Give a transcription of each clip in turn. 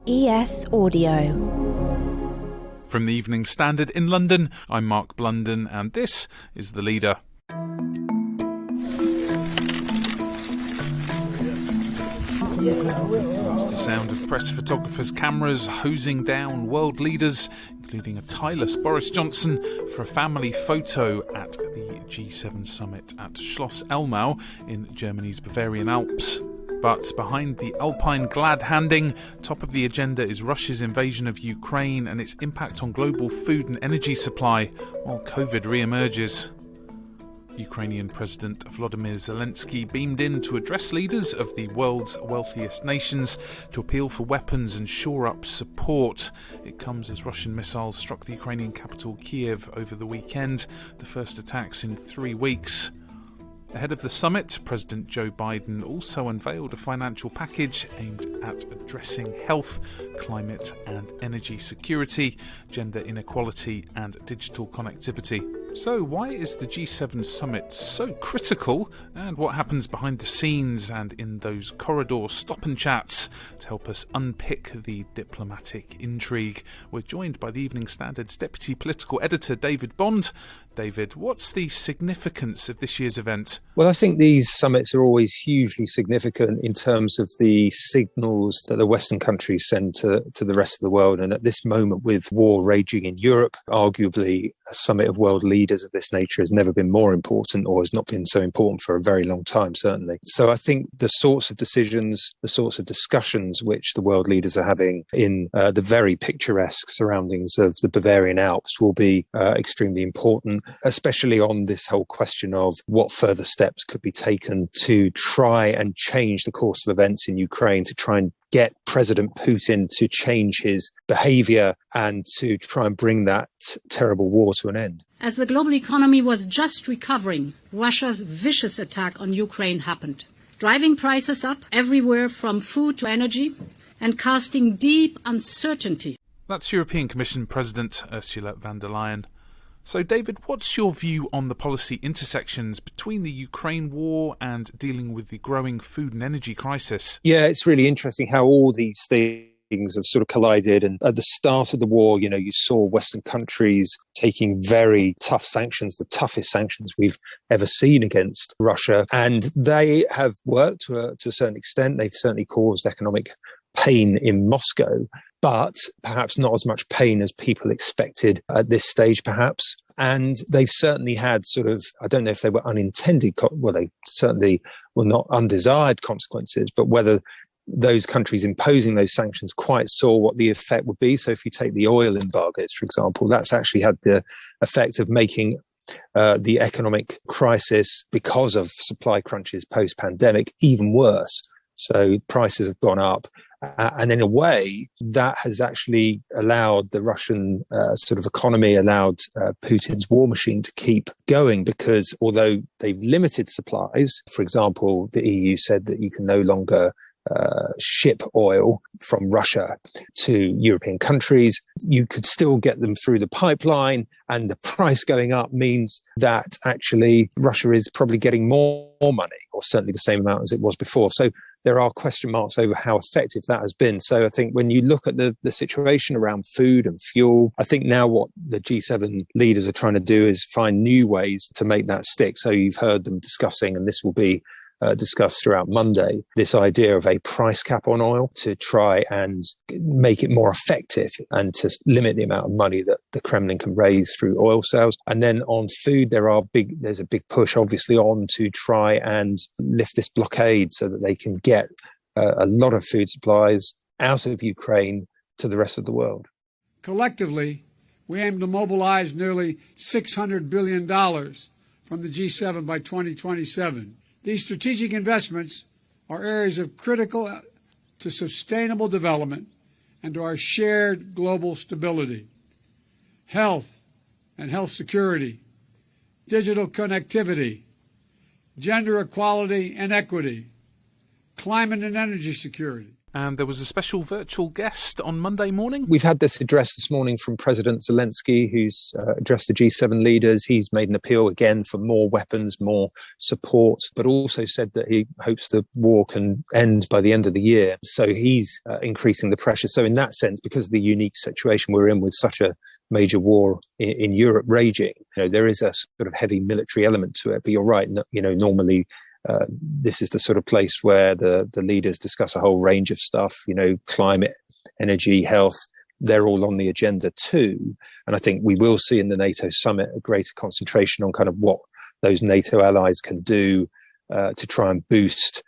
ES Audio. From the Evening Standard in London, I'm Mark Blunden, and this is The Leader. It's the sound of press photographers' cameras hosing down world leaders, including a tireless Boris Johnson, for a family photo at the G7 summit at Schloss Elmau in Germany's Bavarian Alps. But behind the Alpine glad-handing, top of the agenda is Russia's invasion of Ukraine and its impact on global food and energy supply, while COVID re-emerges. Ukrainian President Volodymyr Zelensky beamed in to address leaders of the world's wealthiest nations to appeal for weapons and shore up support. It comes as Russian missiles struck the Ukrainian capital Kyiv over the weekend, the first attacks in 3 weeks. Ahead of the summit, President Joe Biden also unveiled a financial package aimed at addressing health, climate and energy security, gender inequality and digital connectivity. So why is the G7 summit so critical, and what happens behind the scenes and in those corridor stop and chats? To help us unpick the diplomatic intrigue, we're joined by the Evening Standard's Deputy Political Editor David Bond. David, what's the significance of this year's event? Well, I think these summits are always hugely significant in terms of the signals that the Western countries send to the rest of the world. And at this moment, with war raging in Europe, arguably a summit of world leaders of this nature has never been more important, or has not been so important for a very long time, certainly. So I think the sorts of decisions, the sorts of discussions which the world leaders are having in the very picturesque surroundings of the Bavarian Alps will be extremely important, especially on this whole question of what further steps could be taken to try and change the course of events in Ukraine, to try and get President Putin to change his behavior and to try and bring that terrible war to an end. As the global economy was just recovering, Russia's vicious attack on Ukraine happened, driving prices up everywhere from food to energy and casting deep uncertainty. That's European Commission President Ursula von der Leyen. So, David, what's your view on the policy intersections between the Ukraine war and dealing with the growing food and energy crisis? Yeah, it's really interesting how all these things have sort of collided. And at the start of the war, you saw Western countries taking very tough sanctions, the toughest sanctions we've ever seen against Russia. And they have worked to a certain extent. They've certainly caused economic pain in Moscow, but perhaps not as much pain as people expected at this stage, perhaps. And they've certainly had sort of, I don't know if they were unintended, they certainly were not undesired consequences, but whether those countries imposing those sanctions quite saw what the effect would be. So if you take the oil embargoes, for example, that's actually had the effect of making the economic crisis, because of supply crunches post-pandemic, even worse. So prices have gone up. And in a way, that has actually allowed the Russian sort of economy, allowed Putin's war machine to keep going, because although they've limited supplies, for example, the EU said that you can no longer ship oil from Russia to European countries, you could still get them through the pipeline, and the price going up means that actually Russia is probably getting more money, or certainly the same amount as it was before. So there are question marks over how effective that has been. So I think when you look at the situation around food and fuel, I think now what the G7 leaders are trying to do is find new ways to make that stick. So you've heard them discussing, and this will be discussed throughout Monday, this idea of a price cap on oil to try and make it more effective and to limit the amount of money that the Kremlin can raise through oil sales. And then on food, there's a big push obviously on to try and lift this blockade so that they can get a lot of food supplies out of Ukraine to the rest of the world. Collectively, we aim to mobilize nearly $600 billion from the G7 by 2027. These strategic investments are areas of critical to sustainable development and to our shared global stability. Health and health security, digital connectivity, gender equality and equity, climate and energy security. And there was a special virtual guest on Monday morning. We've had this address this morning from President Zelensky, who's addressed the G7 leaders. He's made an appeal again for more weapons, more support, but also said that he hopes the war can end by the end of the year. So he's increasing the pressure. So in that sense, because of the unique situation we're in with such a major war in Europe raging, there is a sort of heavy military element to it. But you're right, normally this is the sort of place where the leaders discuss a whole range of stuff, climate, energy, health. They're all on the agenda too. And I think we will see in the NATO summit a greater concentration on kind of what those NATO allies can do to try and boost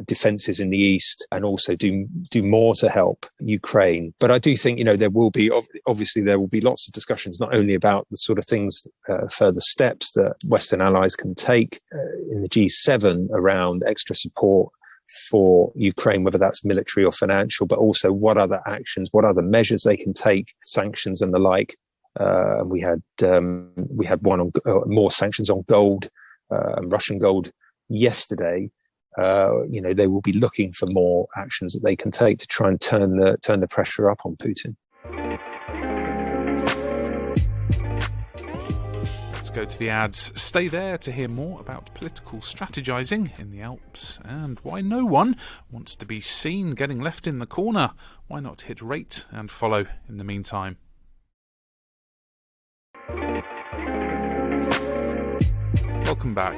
defences in the east and also do more to help Ukraine. But I do think, there will be lots of discussions, not only about the sort of things, further steps that Western allies can take in the G7 around extra support for Ukraine, whether that's military or financial, but also what other actions, what other measures they can take, sanctions and the like. We had one on more sanctions on gold, Russian gold yesterday. They will be looking for more actions that they can take to try and turn the pressure up on Putin. Let's go to the ads. Stay there to hear more about political strategizing in the Alps and why no one wants to be seen getting left in the corner. Why not hit rate and follow in the meantime? Welcome back.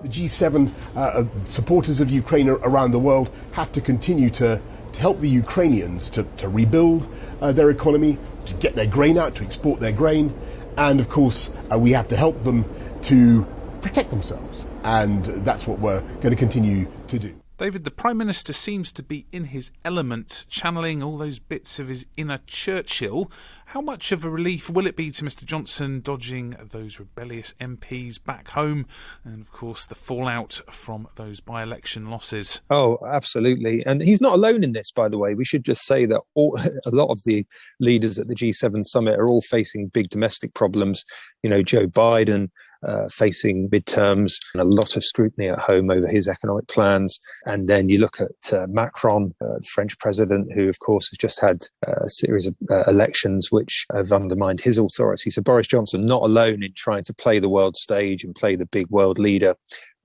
The G7 supporters of Ukraine around the world have to continue to help the Ukrainians to rebuild their economy, to get their grain out, to export their grain. And of course, we have to help them to protect themselves. And that's what we're going to continue to do. David, the Prime Minister seems to be in his element, channeling all those bits of his inner Churchill. How much of a relief will it be to Mr Johnson dodging those rebellious MPs back home and, of course, the fallout from those by-election losses? Oh, absolutely. And he's not alone in this, by the way. We should just say that a lot of the leaders at the G7 summit are all facing big domestic problems. Joe Biden facing midterms and a lot of scrutiny at home over his economic plans. And then you look at Macron, the French president, who, of course, has just had a series of elections which have undermined his authority. So Boris Johnson not alone in trying to play the world stage and play the big world leader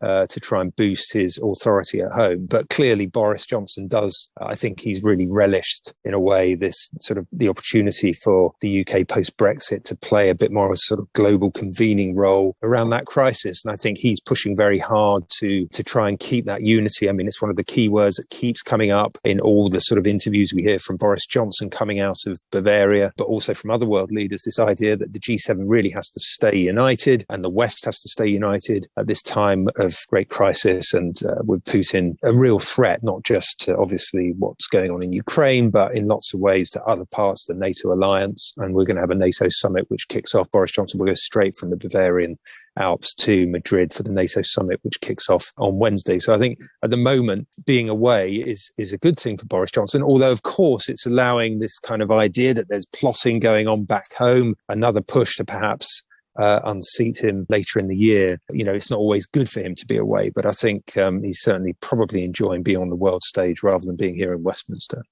to try and boost his authority at home. But clearly Boris Johnson does, I think he's really relished in a way this sort of the opportunity for the UK post-Brexit to play a bit more of a sort of global convening role around that crisis. And I think he's pushing very hard to try and keep that unity. I mean, it's one of the key words that keeps coming up in all the sort of interviews we hear from Boris Johnson coming out of Bavaria, but also from other world leaders, this idea that the G7 really has to stay united and the West has to stay united at this time of great crisis and with Putin a real threat, not just to obviously what's going on in Ukraine, but in lots of ways to other parts of the NATO alliance. And we're going to have a NATO summit which kicks off. Boris Johnson will go straight from the Bavarian Alps to Madrid for the NATO summit, which kicks off on Wednesday. So I think at the moment, being away is a good thing for Boris Johnson, although, of course, it's allowing this kind of idea that there's plotting going on back home, another push to perhaps unseat him later in the year. It's not always good for him to be away, but I think he's certainly probably enjoying being on the world stage rather than being here in Westminster.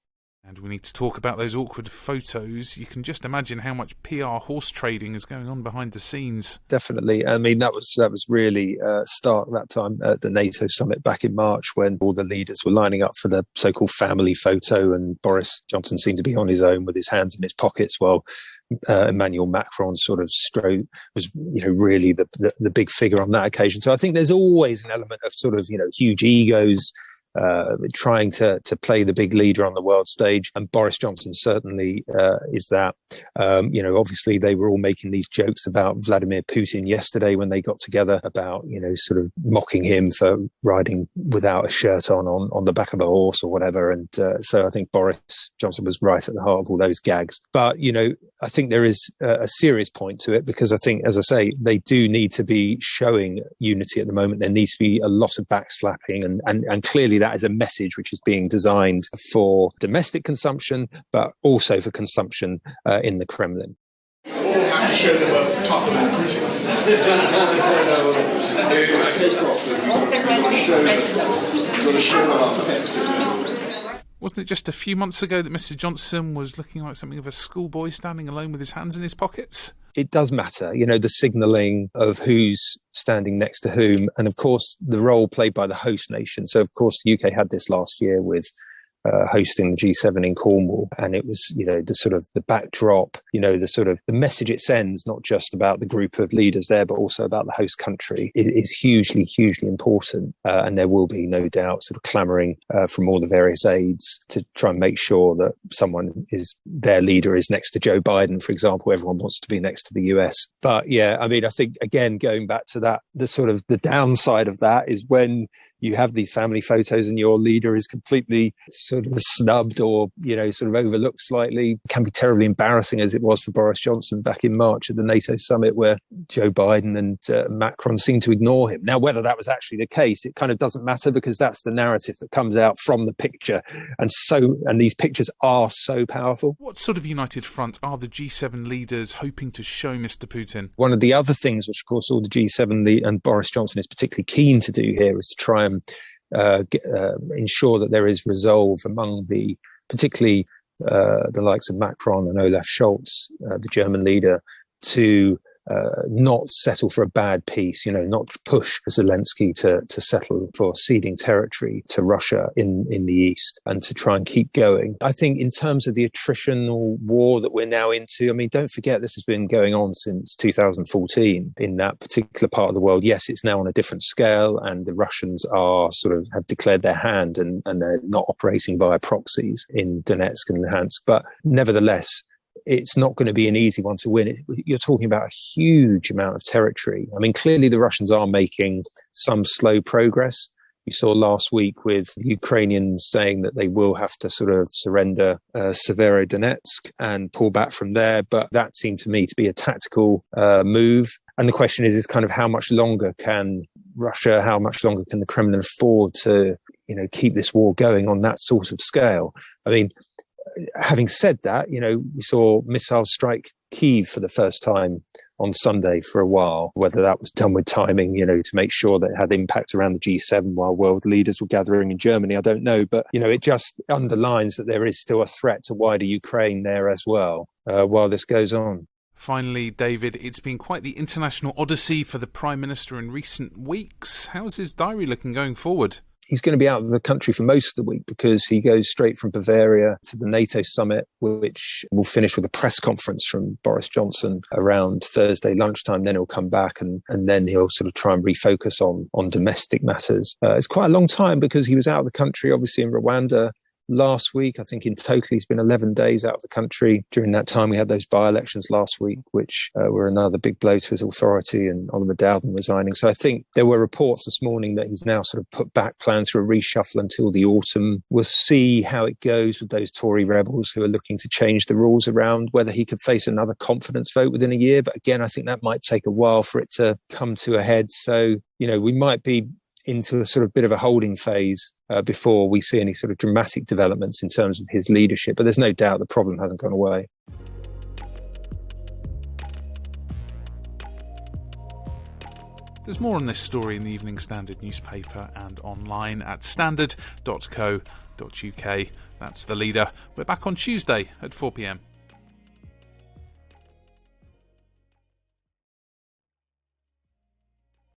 And we need to talk about those awkward photos. You can just imagine how much PR horse trading is going on behind the scenes. Definitely. I mean, that was really stark that time at the NATO summit back in March when all the leaders were lining up for the so-called family photo and Boris Johnson seemed to be on his own with his hands in his pockets while Emmanuel Macron sort of was really the big figure on that occasion. So I think there's always an element of sort of huge egos trying to play the big leader on the world stage, and Boris Johnson certainly is that. Obviously they were all making these jokes about Vladmir Putin yesterday when they got together about sort of mocking him for riding without a shirt on the back of a horse or whatever. And so I think Boris Johnson was right at the heart of all those gags. But I think there is a serious point to it, because I think, as I say, they do need to be showing unity at the moment. There needs to be a lot of backslapping, and clearly that is a message which is being designed for domestic consumption, but also for consumption in the Kremlin. All have to show they were tougher than Putin. Take off. You've got to show them our Pepsi. Wasn't it just a few months ago that Mr Johnson was looking like something of a schoolboy standing alone with his hands in his pockets? It does matter, the signalling of who's standing next to whom, and of course the role played by the host nation. So of course the UK had this last year with hosting the G7 in Cornwall, and it was the sort of the backdrop, the sort of the message it sends, not just about the group of leaders there but also about the host country. It is hugely important, and there will be no doubt sort of clamouring from all the various aides to try and make sure that their leader is next to Joe Biden, for example. Everyone wants to be next to the US. But yeah, I mean, I think again, going back to that, the sort of the downside of that is when you have these family photos and your leader is completely sort of snubbed or, sort of overlooked slightly. It can be terribly embarrassing, as it was for Boris Johnson back in March at the Nato summit, where Joe Biden and Macron seemed to ignore him. Now, whether that was actually the case, it kind of doesn't matter, because that's the narrative that comes out from the picture. And these pictures are so powerful. What sort of united front are the G7 leaders hoping to show Mr Putin? One of the other things, which of course all the G7 and Boris Johnson is particularly keen to do here, is to try and ensure that there is resolve among particularly the likes of Macron and Olaf Scholz, the German leader, to not settle for a bad peace, not push Zelensky to settle for ceding territory to Russia in the east, and to try and keep going. I think in terms of the attritional war that we're now into, I mean, don't forget this has been going on since 2014 in that particular part of the world. Yes, it's now on a different scale, and the Russians have declared their hand, and they're not operating via proxies in Donetsk and Luhansk. But nevertheless, it's not going to be an easy one to win. You're talking about a huge amount of territory. I mean, clearly the Russians are making some slow progress. You saw last week with Ukrainians saying that they will have to sort of surrender Severodonetsk and pull back from there. But that seemed to me to be a tactical move. And the question is kind of how much longer can the Kremlin afford to, keep this war going on that sort of scale? I mean, having said that, we saw missiles strike Kyiv for the first time on Sunday for a while. Whether that was done with timing, to make sure that it had impact around the G7 while world leaders were gathering in Germany, I don't know. But, it just underlines that there is still a threat to wider Ukraine there as well while this goes on. Finally, David, it's been quite the international odyssey for the Prime Minister in recent weeks. How's his diary looking going forward? He's going to be out of the country for most of the week because he goes straight from Bavaria to the Nato summit, which will finish with a press conference from Boris Johnson around Thursday lunchtime. Then he'll come back and then he'll sort of try and refocus on domestic matters. It's quite a long time because he was out of the country, obviously, in Rwanda last week. I think in total he's been 11 days out of the country. During that time, we had those by-elections last week, which were another big blow to his authority, and Oliver Dowden resigning. So I think there were reports this morning that he's now sort of put back plans for a reshuffle until the autumn. We'll see how it goes with those Tory rebels who are looking to change the rules around whether he could face another confidence vote within a year. But again, I think that might take a while for it to come to a head. So, we might be into a sort of bit of a holding phase before we see any sort of dramatic developments in terms of his leadership. But there's no doubt the problem hasn't gone away. There's more on this story in the Evening Standard newspaper and online at standard.Co.uk. That's The Leader. We're back on Tuesday at 4 p.m.